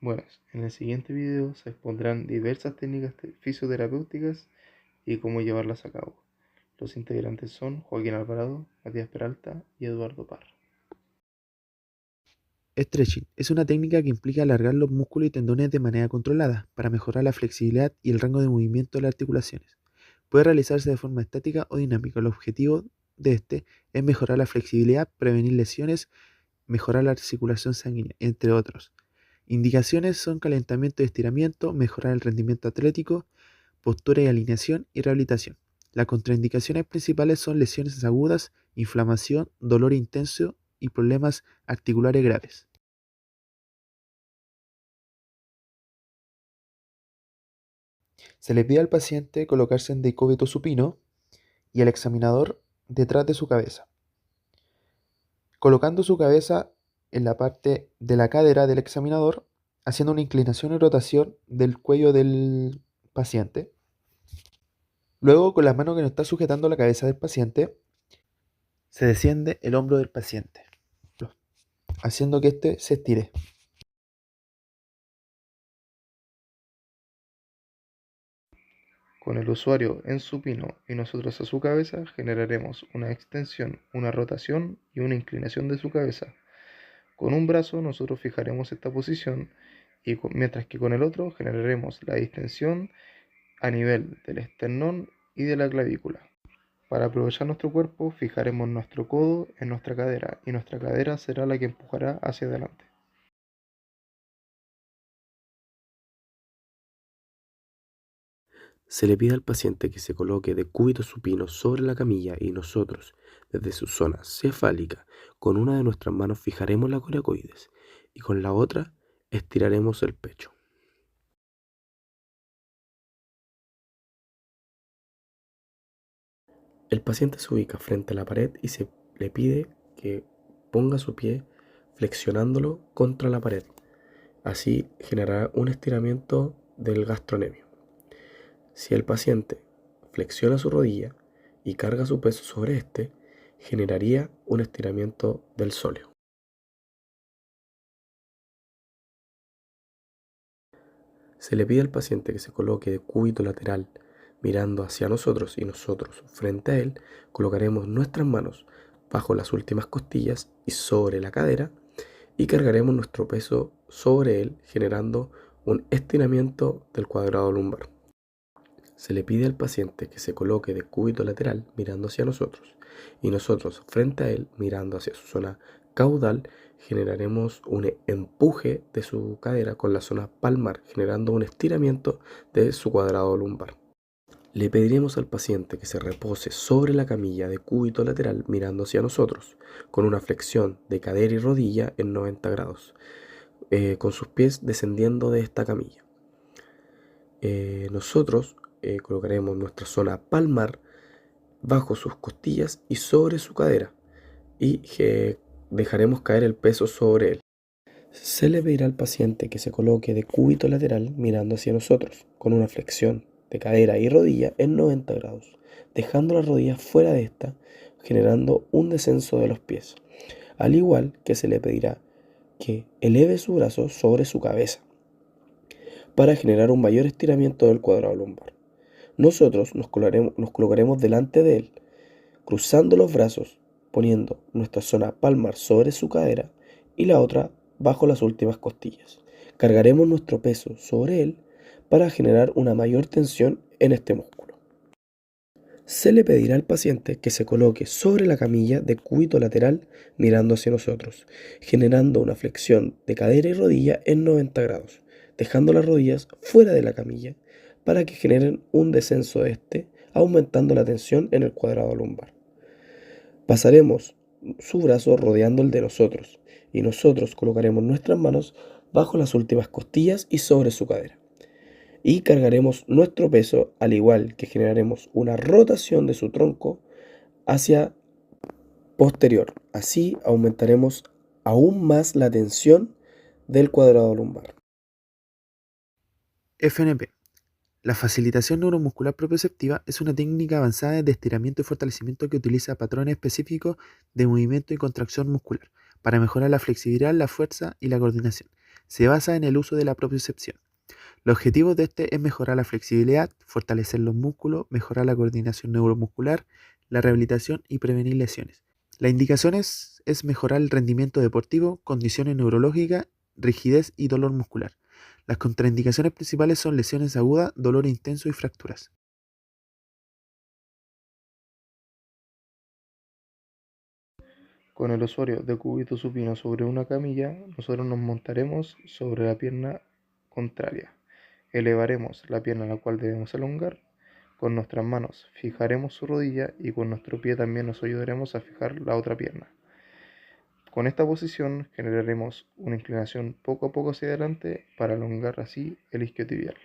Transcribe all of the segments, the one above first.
Buenas, en el siguiente video se expondrán diversas técnicas fisioterapéuticas y cómo llevarlas a cabo. Los integrantes son Joaquín Alvarado, Matías Peralta y Eduardo Parra. Stretching es una técnica que implica alargar los músculos y tendones de manera controlada para mejorar la flexibilidad y el rango de movimiento de las articulaciones. Puede realizarse de forma estática o dinámica. El objetivo de este es mejorar la flexibilidad, prevenir lesiones, mejorar la circulación sanguínea, entre otros. Indicaciones son calentamiento y estiramiento, mejorar el rendimiento atlético, postura y alineación y rehabilitación. Las contraindicaciones principales son lesiones agudas, inflamación, dolor intenso y problemas articulares graves. Se le pide al paciente colocarse en decúbito supino y el examinador detrás de su cabeza, colocando su cabeza en la parte de la cadera del examinador, haciendo una inclinación y rotación del cuello del paciente. Luego, con las manos que nos está sujetando la cabeza del paciente, se desciende el hombro del paciente, haciendo que éste se estire. Con el usuario en supino y nosotros a su cabeza, generaremos una extensión, una rotación y una inclinación de su cabeza. Con un brazo nosotros fijaremos esta posición y mientras que con el otro generaremos la distensión a nivel del esternón y de la clavícula. Para aprovechar nuestro cuerpo, fijaremos nuestro codo en nuestra cadera y nuestra cadera será la que empujará hacia adelante. Se le pide al paciente que se coloque de cúbito supino sobre la camilla y nosotros, desde su zona cefálica, con una de nuestras manos fijaremos la coracoides y con la otra estiraremos el pecho. El paciente se ubica frente a la pared y se le pide que ponga su pie flexionándolo contra la pared. Así generará un estiramiento del gastrocnemio. Si el paciente flexiona su rodilla y carga su peso sobre este, generaría un estiramiento del sóleo. Se le pide al paciente que se coloque de cúbito lateral mirando hacia nosotros y nosotros frente a él colocaremos nuestras manos bajo las últimas costillas y sobre la cadera y cargaremos nuestro peso sobre él generando un estiramiento del cuadrado lumbar. Se le pide al paciente que se coloque de cúbito lateral mirando hacia nosotros y nosotros frente a él mirando hacia su zona caudal generaremos un empuje de su cadera con la zona palmar generando un estiramiento de su cuadrado lumbar. Le pediremos al paciente que se repose sobre la camilla de cúbito lateral mirando hacia nosotros con una flexión de cadera y rodilla en 90 grados con sus pies descendiendo de esta camilla. Nosotros colocaremos nuestra zona palmar bajo sus costillas y sobre su cadera y dejaremos caer el peso sobre él. Se le pedirá al paciente que se coloque de cúbito lateral mirando hacia nosotros con una flexión de cadera y rodilla en 90 grados, dejando las rodillas fuera de esta, generando un descenso de los pies. Al igual que se le pedirá que eleve su brazo sobre su cabeza para generar un mayor estiramiento del cuadrado lumbar. Nosotros nos colocaremos delante de él, cruzando los brazos, poniendo nuestra zona palmar sobre su cadera y la otra bajo las últimas costillas. Cargaremos nuestro peso sobre él para generar una mayor tensión en este músculo. Se le pedirá al paciente que se coloque sobre la camilla de cúbito lateral mirando hacia nosotros, generando una flexión de cadera y rodilla en 90 grados, dejando las rodillas fuera de la camilla para que generen un descenso de este, aumentando la tensión en el cuadrado lumbar. Pasaremos su brazo rodeando el de nosotros y nosotros colocaremos nuestras manos bajo las últimas costillas y sobre su cadera. Y cargaremos nuestro peso al igual que generaremos una rotación de su tronco hacia posterior. Así aumentaremos aún más la tensión del cuadrado lumbar. FNP. La facilitación neuromuscular propioceptiva es una técnica avanzada de estiramiento y fortalecimiento que utiliza patrones específicos de movimiento y contracción muscular para mejorar la flexibilidad, la fuerza y la coordinación. Se basa en el uso de la propiocepción. Los objetivos de este es mejorar la flexibilidad, fortalecer los músculos, mejorar la coordinación neuromuscular, la rehabilitación y prevenir lesiones. La indicación es mejorar el rendimiento deportivo, condiciones neurológicas, rigidez y dolor muscular. Las contraindicaciones principales son lesiones agudas, dolor intenso y fracturas. Con el usuario de cúbito supino sobre una camilla, nosotros nos montaremos sobre la pierna contraria. Elevaremos la pierna a la cual debemos elongar. Con nuestras manos fijaremos su rodilla y con nuestro pie también nos ayudaremos a fijar la otra pierna. Con esta posición generaremos una inclinación poco a poco hacia adelante para elongar así el isquiotibial.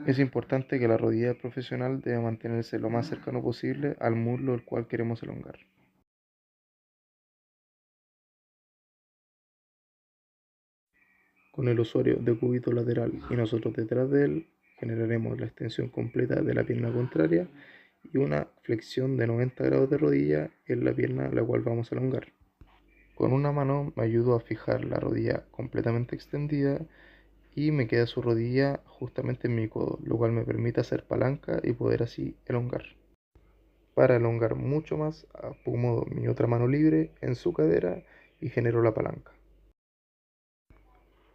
Es importante que la rodilla del profesional debe mantenerse lo más cercano posible al muslo el cual queremos elongar. Con el usuario de cúbito lateral y nosotros detrás de él, generaremos la extensión completa de la pierna contraria y una flexión de 90 grados de rodilla en la pierna a la cual vamos a elongar. Con una mano me ayudo a fijar la rodilla completamente extendida y me queda su rodilla justamente en mi codo, lo cual me permite hacer palanca y poder así elongar. Para elongar mucho más, acomodo mi otra mano libre en su cadera y genero la palanca.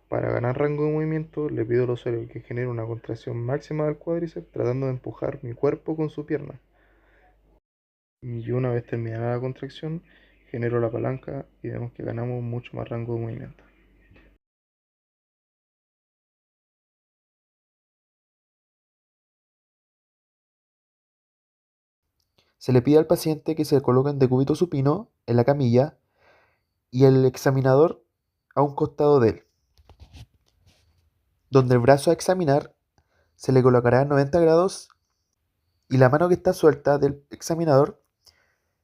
Para ganar rango de movimiento, le pido al usuario que genere una contracción máxima del cuádriceps tratando de empujar mi cuerpo con su pierna. Y una vez terminada la contracción, genero la palanca y vemos que ganamos mucho más rango de movimiento. Se le pide al paciente que se coloque en decúbito supino en la camilla y el examinador a un costado de él, donde el brazo a examinar se le colocará a 90 grados y la mano que está suelta del examinador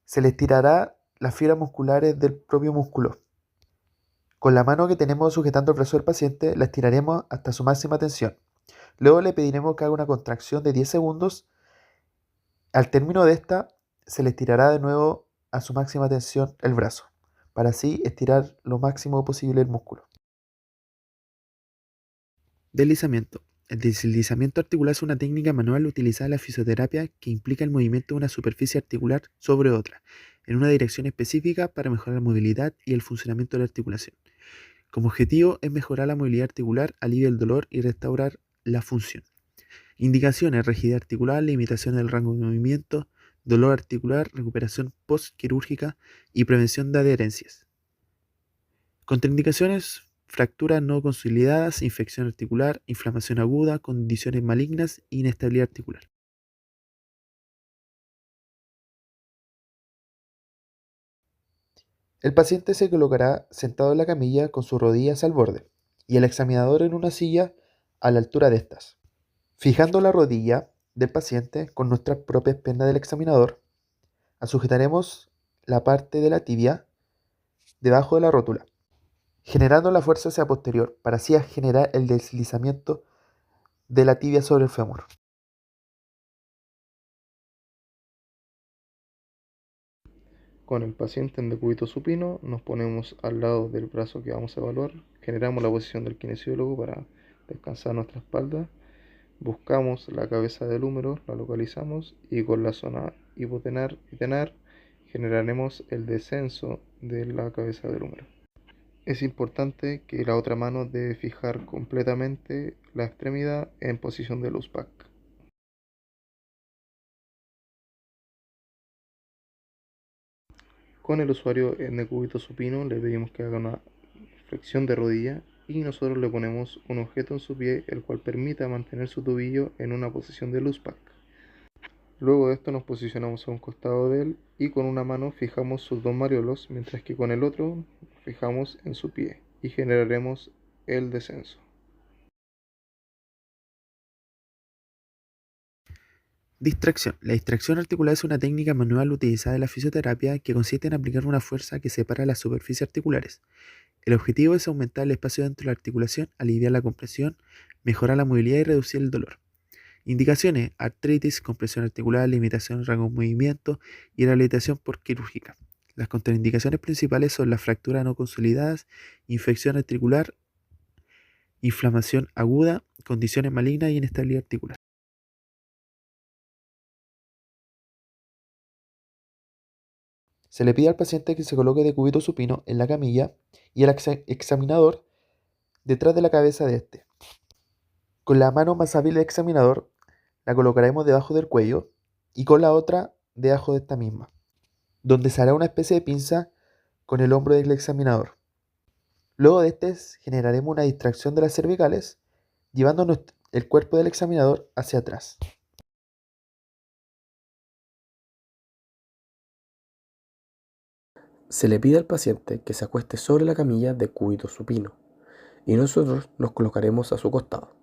se le estirará las fibras musculares del propio músculo. Con la mano que tenemos sujetando el brazo del paciente la estiraremos hasta su máxima tensión. Luego le pediremos que haga una contracción de 10 segundos. Al término de esta, se le estirará de nuevo a su máxima tensión el brazo, para así estirar lo máximo posible el músculo. Deslizamiento. El deslizamiento articular es una técnica manual utilizada en la fisioterapia que implica el movimiento de una superficie articular sobre otra, en una dirección específica para mejorar la movilidad y el funcionamiento de la articulación. Como objetivo es mejorar la movilidad articular, aliviar el dolor y restaurar la función. Indicaciones: rigidez articular, limitación del rango de movimiento, dolor articular, recuperación postquirúrgica y prevención de adherencias. Contraindicaciones: fracturas no consolidadas, infección articular, inflamación aguda, condiciones malignas e inestabilidad articular. El paciente se colocará sentado en la camilla con sus rodillas al borde y el examinador en una silla a la altura de estas. Fijando la rodilla del paciente con nuestras propias piernas del examinador, sujetaremos la parte de la tibia debajo de la rótula, generando la fuerza hacia posterior para así generar el deslizamiento de la tibia sobre el fémur. Con el paciente en decúbito supino nos ponemos al lado del brazo que vamos a evaluar, generamos la posición del kinesiólogo para descansar nuestra espalda, buscamos la cabeza del húmero, la localizamos y con la zona hipotenar y tenar generaremos el descenso de la cabeza del húmero. Es importante que la otra mano debe fijar completamente la extremidad en posición de loose back. Con el usuario en decúbito supino le pedimos que haga una flexión de rodilla y nosotros le ponemos un objeto en su pie el cual permita mantener su tobillo en una posición de loose back. Luego de esto nos posicionamos a un costado de él y con una mano fijamos sus dos mariolos mientras que con el otro fijamos en su pie y generaremos el descenso. Distracción. La distracción articular es una técnica manual utilizada en la fisioterapia que consiste en aplicar una fuerza que separa las superficies articulares. El objetivo es aumentar el espacio dentro de la articulación, aliviar la compresión, mejorar la movilidad y reducir el dolor. Indicaciones: artritis, compresión articular, limitación del rango de movimiento y rehabilitación por quirúrgica. Las contraindicaciones principales son las fracturas no consolidadas, infección articular, inflamación aguda, condiciones malignas y inestabilidad articular. Se le pide al paciente que se coloque de cúbito supino en la camilla y el examinador detrás de la cabeza de este. Con la mano más hábil del examinador la colocaremos debajo del cuello y con la otra debajo de esta misma, donde se hará una especie de pinza con el hombro del examinador. Luego de este generaremos una distracción de las cervicales, llevando el cuerpo del examinador hacia atrás. Se le pide al paciente que se acueste sobre la camilla de cúbito supino y nosotros nos colocaremos a su costado.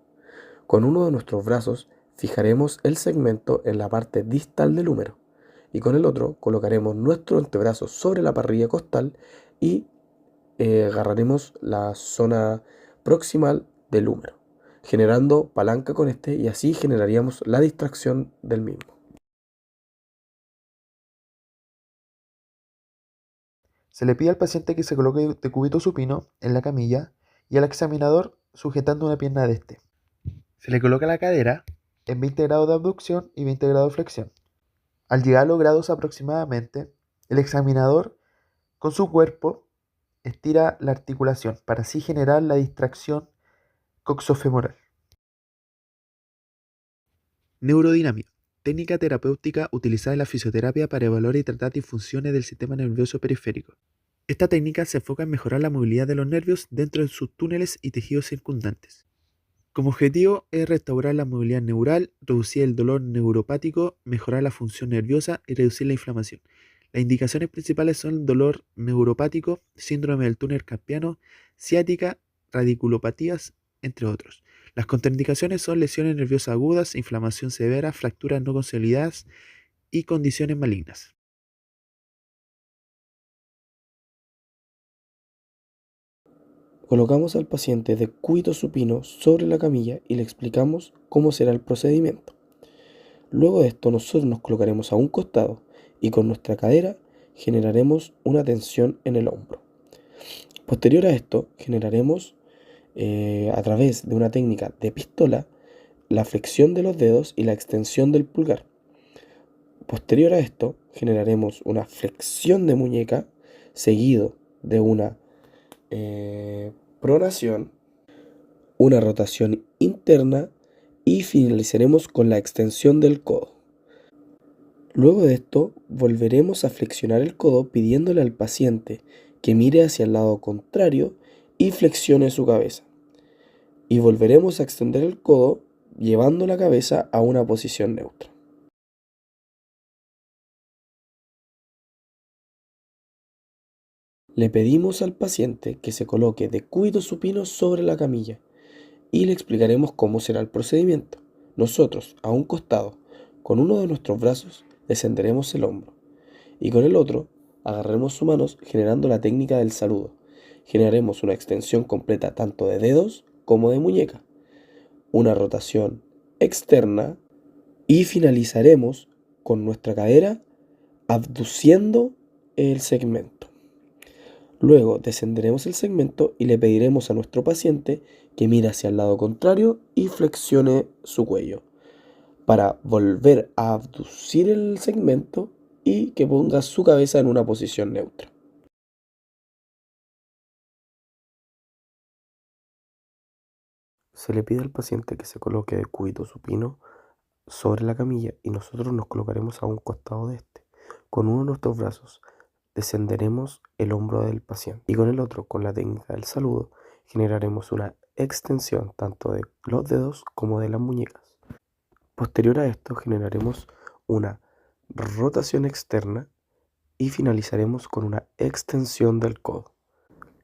Con uno de nuestros brazos fijaremos el segmento en la parte distal del húmero y con el otro colocaremos nuestro antebrazo sobre la parrilla costal y agarraremos la zona proximal del húmero, generando palanca con este y así generaríamos la distracción del mismo. Se le pide al paciente que se coloque de cúbito supino en la camilla y al examinador sujetando una pierna de este. Se le coloca la cadera en 20 grados de abducción y 20 grados de flexión. Al llegar a los grados aproximadamente, el examinador con su cuerpo estira la articulación para así generar la distracción coxofemoral. Neurodinamia. Técnica terapéutica utilizada en la fisioterapia para evaluar y tratar disfunciones del sistema nervioso periférico. Esta técnica se enfoca en mejorar la movilidad de los nervios dentro de sus túneles y tejidos circundantes. Como objetivo es restaurar la movilidad neural, reducir el dolor neuropático, mejorar la función nerviosa y reducir la inflamación. Las indicaciones principales son dolor neuropático, síndrome del túnel carpiano, ciática, radiculopatías, entre otros. Las contraindicaciones son lesiones nerviosas agudas, inflamación severa, fracturas no consolidadas y condiciones malignas. Colocamos al paciente de cúbito supino sobre la camilla y le explicamos cómo será el procedimiento. Luego de esto nosotros nos colocaremos a un costado y con nuestra cadera generaremos una tensión en el hombro. Posterior a esto generaremos a través de una técnica de pistola la flexión de los dedos y la extensión del pulgar. Posterior a esto generaremos una flexión de muñeca seguido de una pronación, una rotación interna y finalizaremos con la extensión del codo. Luego de esto volveremos a flexionar el codo pidiéndole al paciente que mire hacia el lado contrario y flexione su cabeza. Y volveremos a extender el codo llevando la cabeza a una posición neutra. Le pedimos al paciente que se coloque de cúbito supino sobre la camilla y le explicaremos cómo será el procedimiento. Nosotros, a un costado, con uno de nuestros brazos, descenderemos el hombro y con el otro agarraremos sus manos generando la técnica del saludo. Generaremos una extensión completa tanto de dedos como de muñeca, una rotación externa y finalizaremos con nuestra cadera abduciendo el segmento. Luego descenderemos el segmento y le pediremos a nuestro paciente que mire hacia el lado contrario y flexione su cuello para volver a abducir el segmento y que ponga su cabeza en una posición neutra. Se le pide al paciente que se coloque de cúbito supino sobre la camilla y nosotros nos colocaremos a un costado de este. Con uno de nuestros brazos descenderemos el hombro del paciente y con el otro, con la técnica del saludo, generaremos una extensión tanto de los dedos como de las muñecas. Posterior a esto generaremos una rotación externa y finalizaremos con una extensión del codo.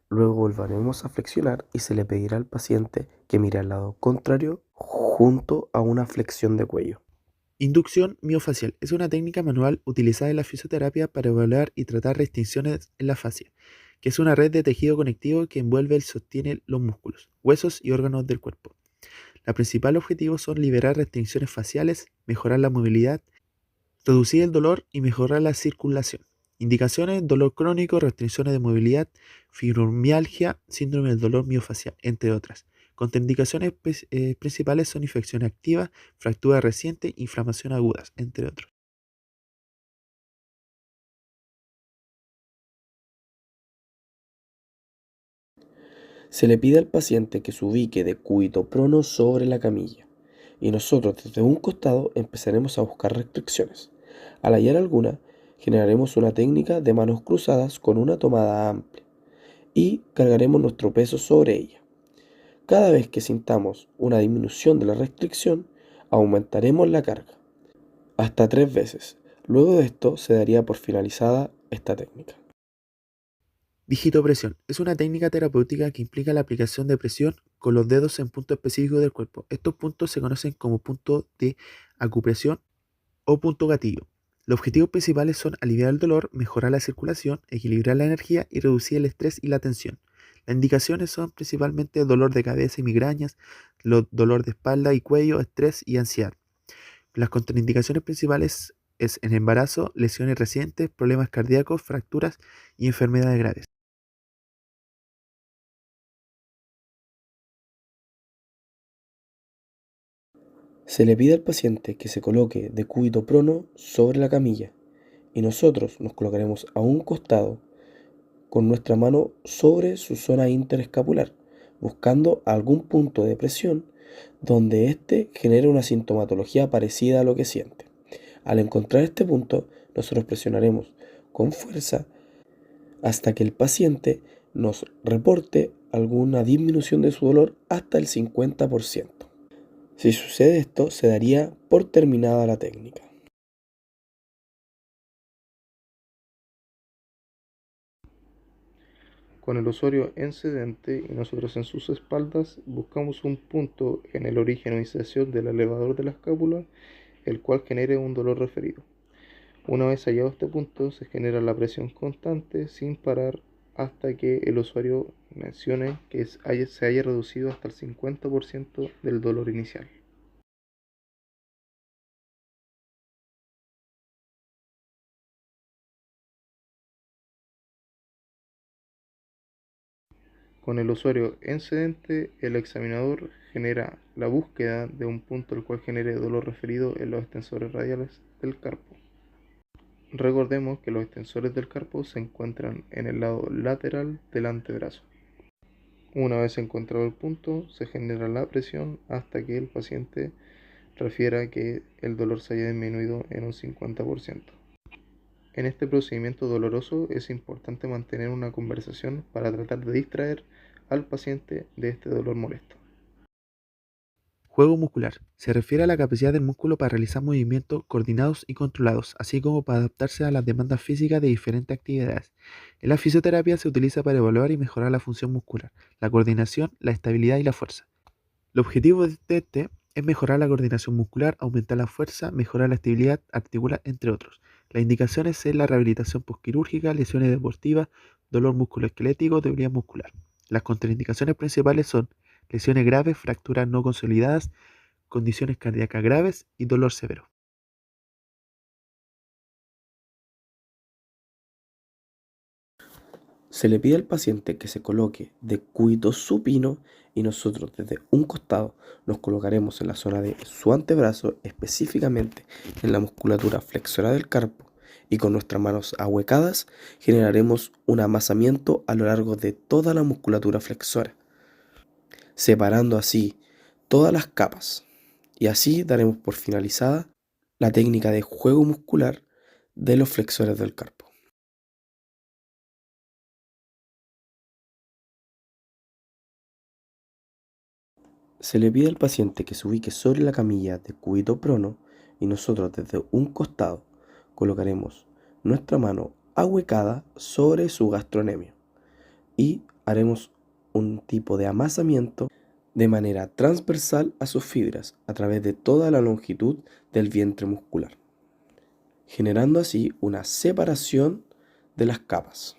Luego volveremos a flexionar y se le pedirá al paciente que mire al lado contrario junto a una flexión de cuello. Inducción miofacial es una técnica manual utilizada en la fisioterapia para evaluar y tratar restricciones en la fascia, que es una red de tejido conectivo que envuelve y sostiene los músculos, huesos y órganos del cuerpo. El principal objetivo son liberar restricciones faciales, mejorar la movilidad, reducir el dolor y mejorar la circulación. Indicaciones: dolor crónico, restricciones de movilidad, fibromialgia, síndrome del dolor miofacial, entre otras. Contraindicaciones principales son infección activa, fractura reciente, inflamación agudas, entre otros. Se le pide al paciente que se ubique de cúbito prono sobre la camilla y nosotros desde un costado empezaremos a buscar restricciones. Al hallar alguna, generaremos una técnica de manos cruzadas con una tomada amplia y cargaremos nuestro peso sobre ella. Cada vez que sintamos una disminución de la restricción, aumentaremos la carga, hasta 3 veces. Luego de esto se daría por finalizada esta técnica. Digitopresión es una técnica terapéutica que implica la aplicación de presión con los dedos en puntos específicos del cuerpo. Estos puntos se conocen como puntos de acupresión o punto gatillo. Los objetivos principales son aliviar el dolor, mejorar la circulación, equilibrar la energía y reducir el estrés y la tensión. Las indicaciones son principalmente dolor de cabeza y migrañas, dolor de espalda y cuello, estrés y ansiedad. Las contraindicaciones principales es en embarazo, lesiones recientes, problemas cardíacos, fracturas y enfermedades graves. Se le pide al paciente que se coloque de cúbito prono sobre la camilla y nosotros nos colocaremos a un costado con nuestra mano sobre su zona interescapular, buscando algún punto de presión donde éste genere una sintomatología parecida a lo que siente. Al encontrar este punto, nosotros presionaremos con fuerza hasta que el paciente nos reporte alguna disminución de su dolor hasta el 50%. Si sucede esto, se daría por terminada la técnica. Con el usuario en sedente y nosotros en sus espaldas, buscamos un punto en el origen o inserción del elevador de la escápula, el cual genere un dolor referido. Una vez hallado este punto, se genera la presión constante sin parar hasta que el usuario mencione que se haya reducido hasta el 50% del dolor inicial. Con el usuario en sedente, el examinador genera la búsqueda de un punto el cual genere dolor referido en los extensores radiales del carpo. Recordemos que los extensores del carpo se encuentran en el lado lateral del antebrazo. Una vez encontrado el punto, se genera la presión hasta que el paciente refiera que el dolor se haya disminuido en un 50%. En este procedimiento doloroso es importante mantener una conversación para tratar de distraer al paciente de este dolor molesto. Juego muscular. Se refiere a la capacidad del músculo para realizar movimientos coordinados y controlados, así como para adaptarse a las demandas físicas de diferentes actividades. En la fisioterapia se utiliza para evaluar y mejorar la función muscular, la coordinación, la estabilidad y la fuerza. El objetivo de este es mejorar la coordinación muscular, aumentar la fuerza, mejorar la estabilidad articular, entre otros. Las indicaciones es la rehabilitación postquirúrgica, lesiones deportivas, dolor musculoesquelético, debilidad muscular. Las contraindicaciones principales son lesiones graves, fracturas no consolidadas, condiciones cardíacas graves y dolor severo. Se le pide al paciente que se coloque de cúbito supino y nosotros desde un costado nos colocaremos en la zona de su antebrazo, específicamente en la musculatura flexora del carpo, y con nuestras manos ahuecadas generaremos un amasamiento a lo largo de toda la musculatura flexora, separando así todas las capas, y así daremos por finalizada la técnica de juego muscular de los flexores del carpo. Se le pide al paciente que se ubique sobre la camilla de cúbito prono y nosotros desde un costado colocaremos nuestra mano ahuecada sobre su gastrocnemio y haremos un tipo de amasamiento de manera transversal a sus fibras a través de toda la longitud del vientre muscular, generando así una separación de las capas.